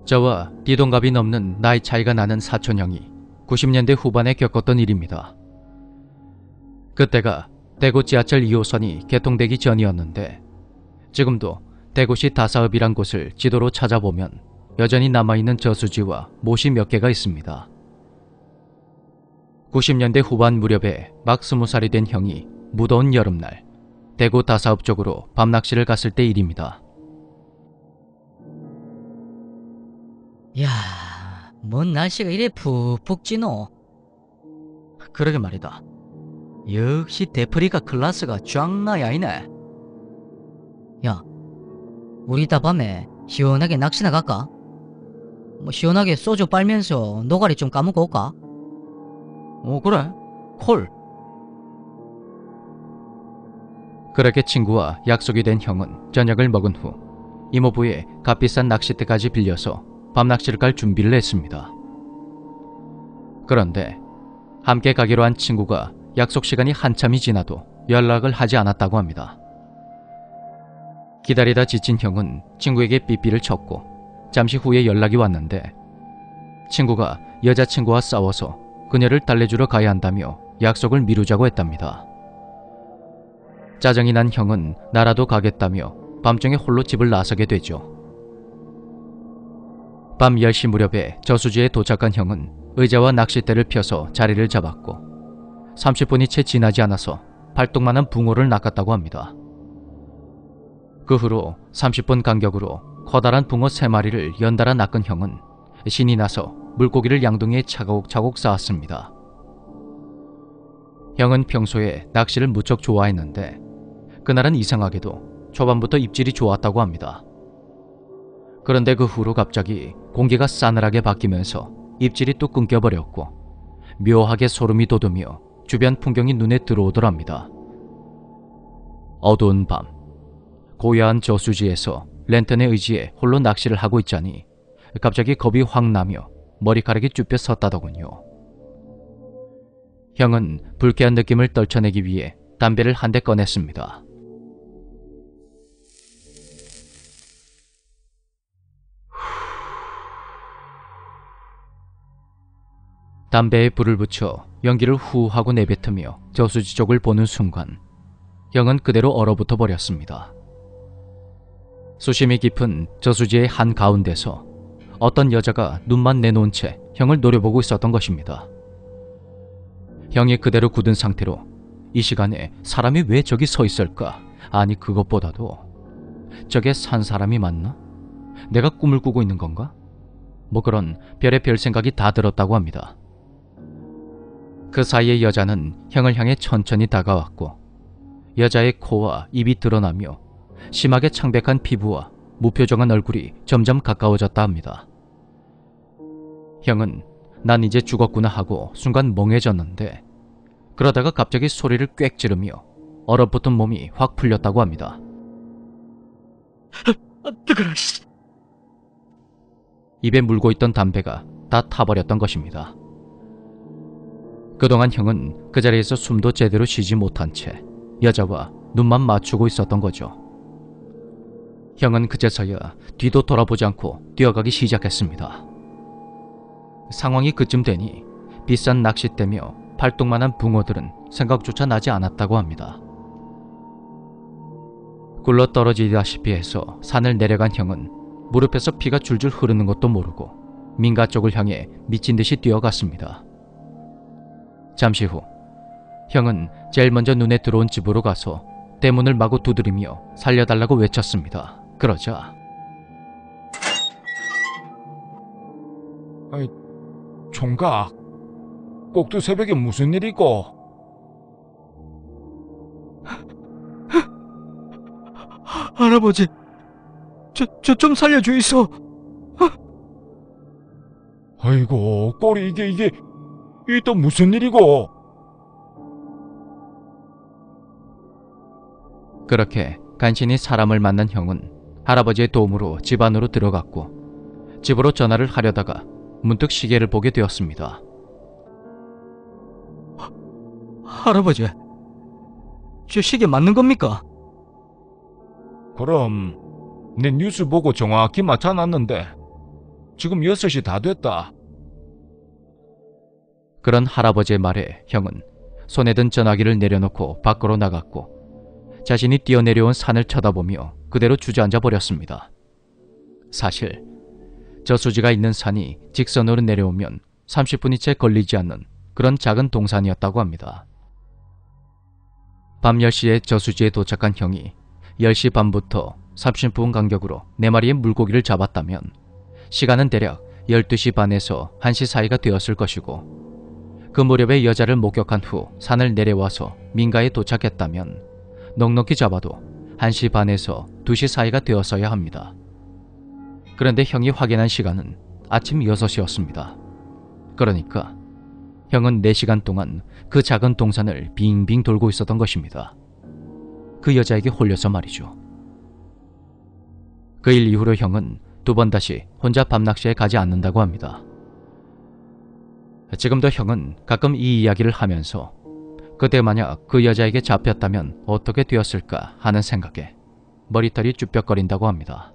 저와 띠동갑이 넘는 나이 차이가 나는 사촌형이 90년대 후반에 겪었던 일입니다. 그때가 대구 지하철 2호선이 개통되기 전이었는데 지금도 대구시 다사읍이란 곳을 지도로 찾아보면 여전히 남아있는 저수지와 못이 몇 개가 있습니다. 90년대 후반 무렵에 막 20살이 된 형이 무더운 여름날 대구 다사읍 쪽으로 밤낚시를 갔을 때 일입니다. 야, 뭔 날씨가 이래 푹푹 찌노? 그러게 말이다. 역시 데프리카 클라스가 장난이 아니네. 야, 우리 다 밤에 시원하게 낚시나 갈까? 시원하게 소주 빨면서 노가리 좀 까먹고 올까? 그래. 콜. 그렇게 친구와 약속이 된 형은 저녁을 먹은 후 이모부의 값비싼 낚싯대까지 빌려서 밤낚시를 갈 준비를 했습니다. 그런데 함께 가기로 한 친구가 약속 시간이 한참이 지나도 연락을 하지 않았다고 합니다. 기다리다 지친 형은 친구에게 삐삐를 쳤고 잠시 후에 연락이 왔는데 친구가 여자친구와 싸워서 그녀를 달래주러 가야 한다며 약속을 미루자고 했답니다. 짜증이 난 형은 나라도 가겠다며 밤중에 홀로 집을 나서게 되죠. 밤 10시 무렵에 저수지에 도착한 형은 의자와 낚싯대를 펴서 자리를 잡았고 30분이 채 지나지 않아서 발톱만한 붕어를 낚았다고 합니다. 그 후로 30분 간격으로 커다란 붕어 3마리를 연달아 낚은 형은 신이 나서 물고기를 양동이에 차곡차곡 쌓았습니다. 형은 평소에 낚시를 무척 좋아했는데 그날은 이상하게도 초반부터 입질이 좋았다고 합니다. 그런데 그 후로 갑자기 공기가 싸늘하게 바뀌면서 입질이 뚝 끊겨버렸고 묘하게 소름이 돋으며 주변 풍경이 눈에 들어오더랍니다. 어두운 밤, 고야한 저수지에서 랜턴에 의지해 홀로 낚시를 하고 있자니 갑자기 겁이 확 나며 머리카락이 쭈뼛 섰다더군요. 형은 불쾌한 느낌을 떨쳐내기 위해 담배를 한 대 꺼냈습니다. 담배에 불을 붙여 연기를 후 하고 내뱉으며 저수지 쪽을 보는 순간 형은 그대로 얼어붙어 버렸습니다. 수심이 깊은 저수지의 한가운데서 어떤 여자가 눈만 내놓은 채 형을 노려보고 있었던 것입니다. 형이 그대로 굳은 상태로 이 시간에 사람이 왜 저기 서 있을까? 아니 그것보다도 저게 산 사람이 맞나? 내가 꿈을 꾸고 있는 건가? 뭐 그런 별의별 생각이 다 들었다고 합니다. 그 사이에 여자는 형을 향해 천천히 다가왔고 여자의 코와 입이 드러나며 심하게 창백한 피부와 무표정한 얼굴이 점점 가까워졌다 합니다. 형은 난 이제 죽었구나 하고 순간 멍해졌는데 그러다가 갑자기 소리를 꽥 지르며 얼어붙은 몸이 확 풀렸다고 합니다. 뜨거라. 입에 물고 있던 담배가 다 타버렸던 것입니다. 그동안 형은 그 자리에서 숨도 제대로 쉬지 못한 채 여자와 눈만 맞추고 있었던 거죠. 형은 그제서야 뒤도 돌아보지 않고 뛰어가기 시작했습니다. 상황이 그쯤 되니 비싼 낚싯대며 팔뚝만한 붕어들은 생각조차 나지 않았다고 합니다. 굴러 떨어지다시피 해서 산을 내려간 형은 무릎에서 피가 줄줄 흐르는 것도 모르고 민가 쪽을 향해 미친 듯이 뛰어갔습니다. 잠시 후 형은 제일 먼저 눈에 들어온 집으로 가서 대문을 마구 두드리며 살려달라고 외쳤습니다. 그러자 아이, 총각, 꼭두 새벽에 무슨 일이고? 할아버지, 저 좀 살려주이소. 아이고, 꼬리 이게 또 무슨 일이고? 그렇게 간신히 사람을 만난 형은 할아버지의 도움으로 집 안으로 들어갔고 집으로 전화를 하려다가 문득 시계를 보게 되었습니다. 할아버지, 저 시계 맞는 겁니까? 그럼 내 뉴스 보고 정확히 맞춰놨는데 지금 6시 다 됐다. 그런 할아버지의 말에 형은 손에 든 전화기를 내려놓고 밖으로 나갔고 자신이 뛰어내려온 산을 쳐다보며 그대로 주저앉아 버렸습니다. 사실 저수지가 있는 산이 직선으로 내려오면 30분이 채 걸리지 않는 그런 작은 동산이었다고 합니다. 밤 10시에 저수지에 도착한 형이 10시 반부터 30분 간격으로 4마리의 물고기를 잡았다면 시간은 대략 12시 반에서 1시 사이가 되었을 것이고 그 무렵에 여자를 목격한 후 산을 내려와서 민가에 도착했다면 넉넉히 잡아도 1시 반에서 2시 사이가 되었어야 합니다. 그런데 형이 확인한 시간은 아침 6시였습니다. 그러니까 형은 4시간 동안 그 작은 동산을 빙빙 돌고 있었던 것입니다. 그 여자에게 홀려서 말이죠. 그 일 이후로 형은 2번 다시 혼자 밤낚시에 가지 않는다고 합니다. 지금도 형은 가끔 이 이야기를 하면서 그때 만약 그 여자에게 잡혔다면 어떻게 되었을까 하는 생각에 머리털이 쭈뼛거린다고 합니다.